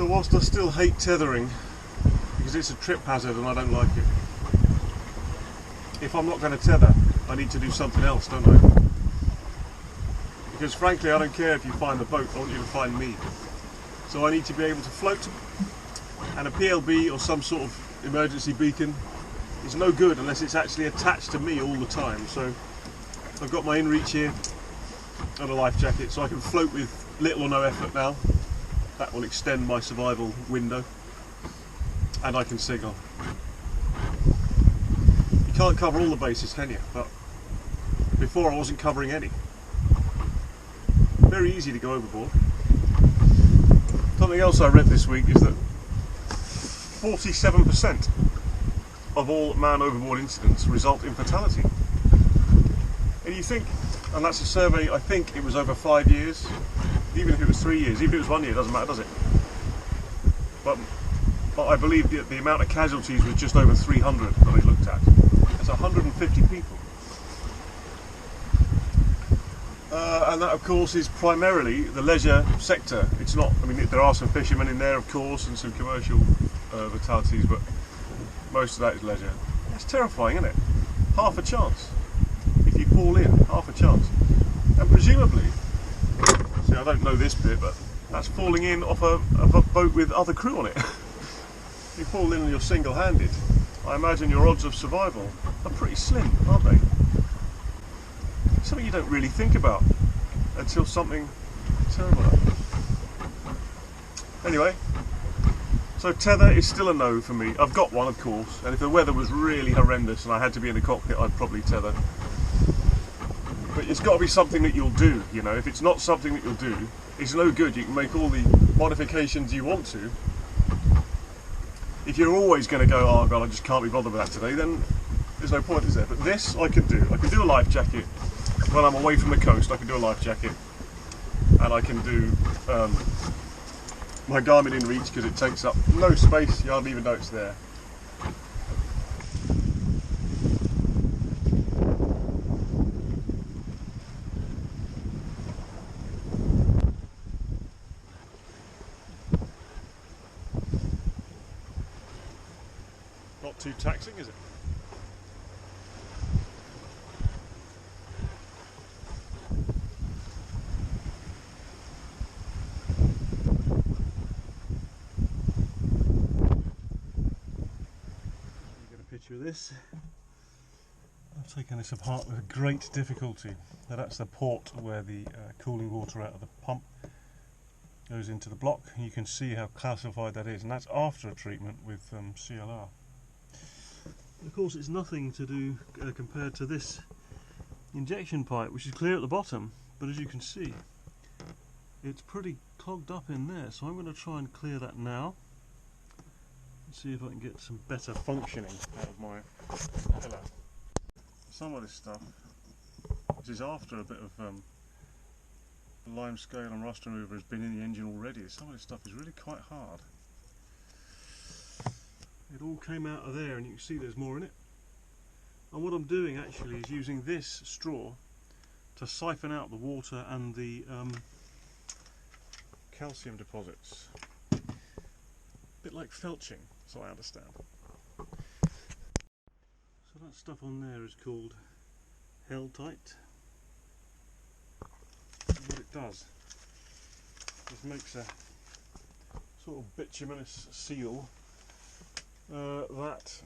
So whilst I still hate tethering, because it's a trip hazard and I don't like it, if I'm not going to tether, I need to do something else, don't I? Because frankly, I don't care if you find the boat, I want you to find me. So I need to be able to float, and a PLB or some sort of emergency beacon is no good unless it's actually attached to me all the time. So I've got my inReach here and a life jacket, so I can float with little or no effort now. That will extend my survival window, and I can signal. You can't cover all the bases, can you? But before I wasn't covering any. Very easy to go overboard. Something else I read this week is that 47% of all man overboard incidents result in fatality. And you think, and that's a survey, I think it was over 5 years, even if it was 3 years, even if it was 1 year, it doesn't matter, does it? But I believe the amount of casualties was just over 300 that I looked at. That's 150 people. And that of course is primarily the leisure sector. It's not, I mean there are some fishermen in there of course and some commercial fatalities, but most of that is leisure. That's terrifying, isn't it? Half a chance. If you fall in, half a chance. And presumably, see I don't know this bit, but that's falling in off a boat with other crew on it. If you fall in and you're single-handed, I imagine your odds of survival are pretty slim, aren't they? Something you don't really think about until something terrible happens. Anyway, so tether is still a no for me. I've got one of course, and if the weather was really horrendous and I had to be in the cockpit, I'd probably tether. But it's got to be something that you'll do, you know. If it's not something that you'll do, it's no good. You can make all the modifications you want to. If you're always going to go, oh god, I just can't be bothered with that today, then there's no point, is there? But this I can do. I can do a life jacket. When I'm away from the coast, I can do a life jacket, and I can do my Garmin inReach because it takes up no space. You hardly even know it's there. Not too taxing, is it? Picture this. I've taken this apart with great difficulty. Now that's the port where the cooling water out of the pump goes into the block. You can see how calcified that is, and that's after a treatment with CLR. Of course it's nothing to do compared to this injection pipe, which is clear at the bottom, but as you can see it's pretty clogged up in there, so I'm going to try and clear that now. See if I can get some better functioning out of my pillar. Some of this stuff, which is after a bit of lime scale and rust remover has been in the engine already, some of this stuff is really quite hard. It all came out of there and you can see there's more in it. And what I'm doing actually is using this straw to siphon out the water and the calcium deposits. A bit like felching, so I understand. So that stuff on there is called Held-Tight. What it does is makes a sort of bituminous seal that,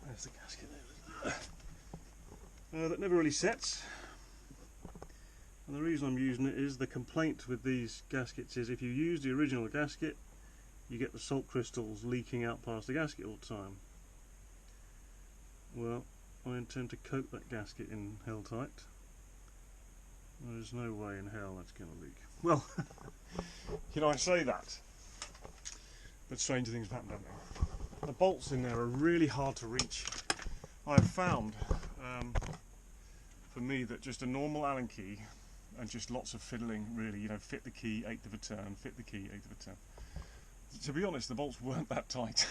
there's the gasket there, that never really sets. And the reason I'm using it is the complaint with these gaskets is if you use the original gasket, you get the salt crystals leaking out past the gasket all the time. Well, I intend to coat that gasket in Held-Tight. There's no way in hell that's going to leak. Well, you know, I say that, but stranger things happen, don't they? The bolts in there are really hard to reach. I've found, for me, that just a normal Allen key and just lots of fiddling, really, you know, fit the key, 1/8 of a turn, fit the key, 1/8 of a turn. To be honest, the bolts weren't that tight.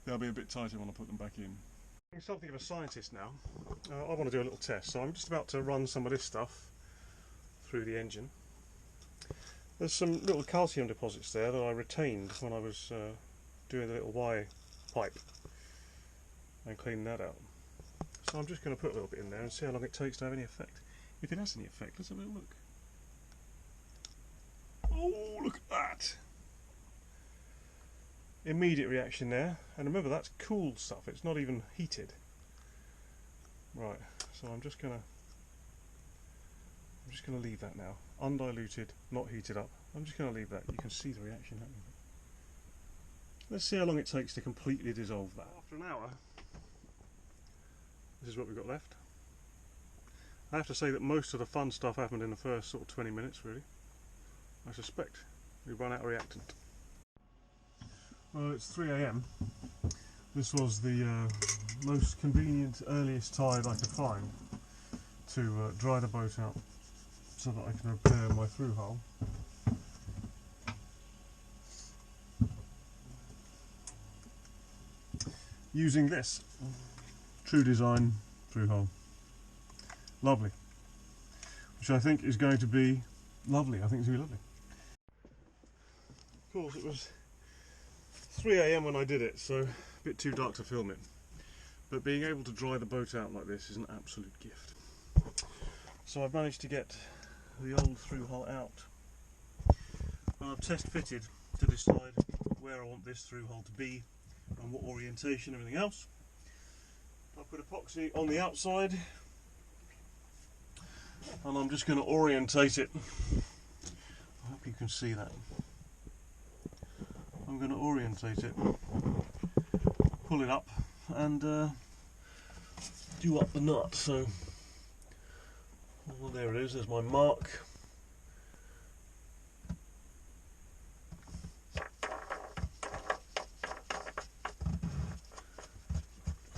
They'll be a bit tighter when I put them back in. I'm something of a scientist now. I want to do a little test, so I'm just about to run some of this stuff through the engine. There's some little calcium deposits there that I retained when I was doing the little Y pipe and cleaning that out. So I'm just going to put a little bit in there and see how long it takes to have any effect. If it has any effect, let's have a look. Oh, look at that! Immediate reaction there, and remember that's cool stuff, it's not even heated. Right, so I'm just gonna leave that now. Undiluted, not heated up. I'm just gonna leave that. You can see the reaction happening. Let's see how long it takes to completely dissolve that. After an hour, this is what we've got left. I have to say that most of the fun stuff happened in the first sort of 20 minutes really. I suspect we've run out of reactant. Well, it's 3 AM. This was the most convenient, earliest tide I could find to dry the boat out so that I can repair my through hull. Using this True Design through hull. Lovely. Which I think is going to be lovely. I think it's going to be lovely. Of course, it was 3 AM when I did it, so a bit too dark to film it. But being able to dry the boat out like this is an absolute gift. So I've managed to get the old through hull out. And I've test fitted to decide where I want this through hull to be and what orientation and everything else. I put epoxy on the outside and I'm just going to orientate it. I hope you can see that. I'm going to orientate it, pull it up and do up the nut. So well, there it is, there's my mark.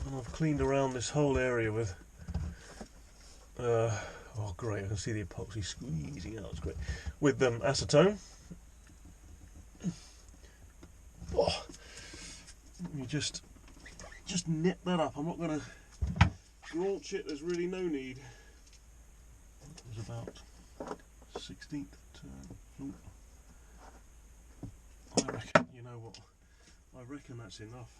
And I've cleaned around this whole area with oh great, I can see the epoxy squeezing out, it's great, with acetone. Oh, you just knit that up. I'm not going to launch it, there's really no need. It was about 16th turn. I reckon, you know what, I reckon that's enough.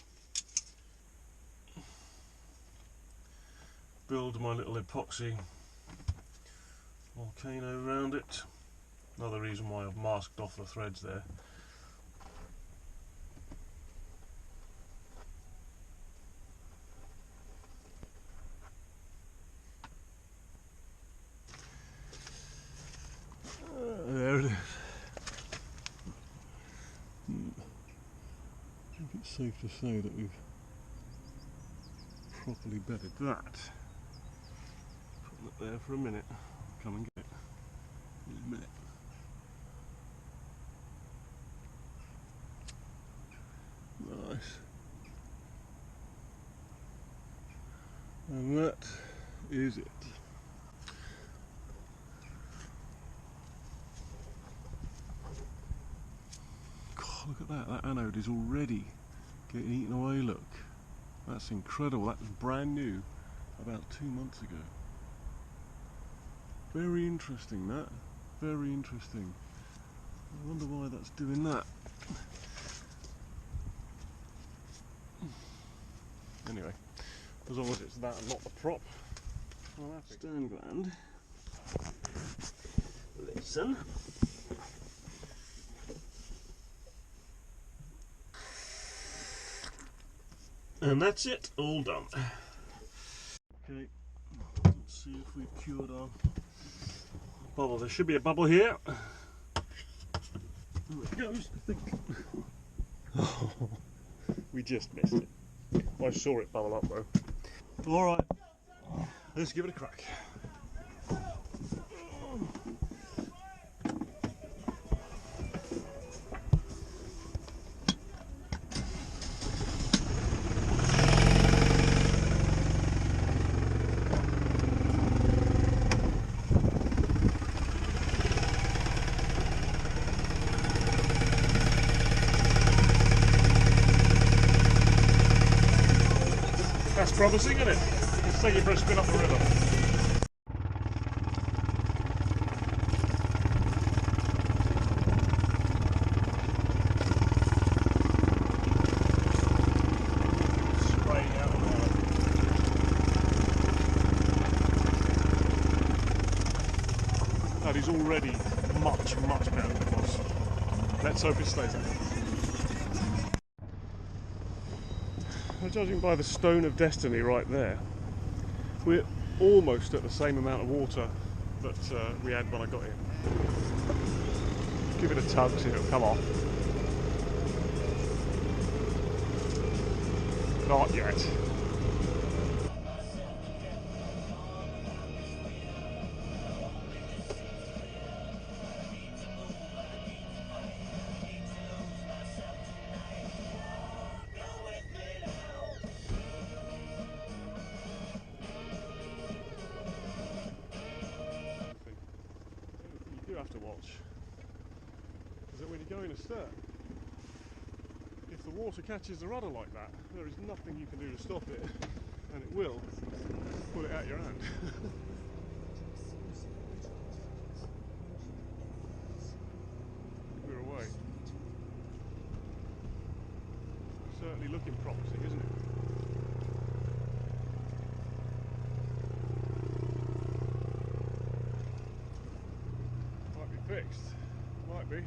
Build my little epoxy volcano around it. Another reason why I've masked off the threads there. There it is. I think it's safe to say that we've properly bedded that. Put it there for a minute. I'll come and get it in a minute. Nice. And that is it. Look at that, that anode is already getting eaten away, look. That's incredible, that was brand new about 2 months ago. Very interesting that, very interesting. I wonder why that's doing that. Anyway, as long as it's that and not the prop, I'm happy. Sterngland. Listen. And that's it, all done. Okay, let's see if we've cured our bubble. There should be a bubble here. There it goes, I think. Oh, we just missed it. I saw it bubble up though. Alright, let's give it a crack. That's promising, isn't it? Let's take it for a spin up the river. is already much, much better than it was. Let's hope it stays like that. Well, judging by the Stone of Destiny right there, we're almost at the same amount of water that we had when I got here. Give it a tug, see if it'll come off. Not yet. You do have to watch is that when you go in a stern, if the water catches the rudder like that, there is nothing you can do to stop it, and it will pull it out your hand. We're away. Certainly looking promising, isn't it? Might be fixed. Might be.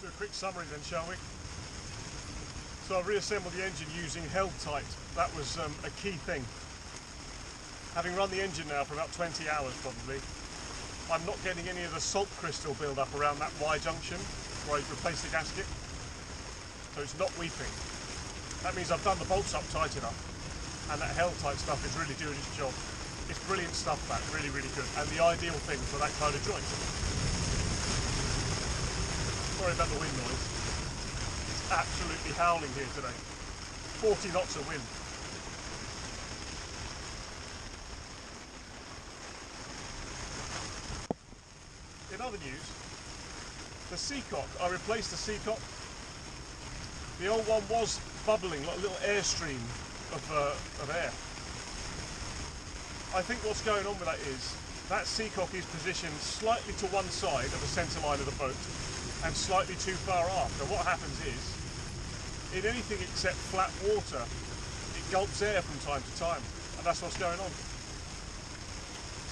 A quick summary then, shall we? So I've reassembled the engine using held tight. That was a key thing. Having run the engine now for about 20 hours probably, I'm not getting any of the salt crystal build up around that Y junction where I replaced the gasket. So it's not weeping. That means I've done the bolts up tight enough, and that held tight stuff is really doing its job. It's brilliant stuff, that, really, really good, and the ideal thing for that kind of joint. Sorry about the wind noise. It's absolutely howling here today. 40 knots of wind. In other news, the seacock, I replaced the seacock. The old one was bubbling like a little airstream of air. I think what's going on with that is that seacock is positioned slightly to one side of the centre line of the boat and slightly too far aft. And what happens is, in anything except flat water, it gulps air from time to time, and that's what's going on.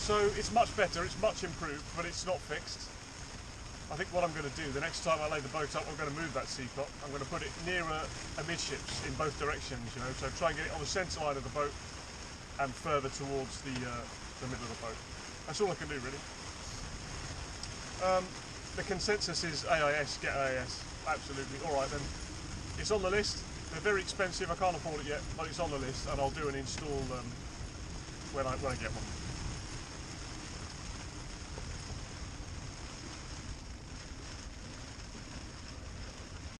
So it's much better, it's much improved, but it's not fixed. I think what I'm going to do, the next time I lay the boat up, I'm going to move that seacock. I'm going to put it nearer amidships in both directions, you know, so try and get it on the centre line of the boat and further towards the middle of the boat. That's all I can do, really. The consensus is AIS, get AIS, absolutely. All right then, it's on the list. They're very expensive, I can't afford it yet, but it's on the list, and I'll do an install when I get one.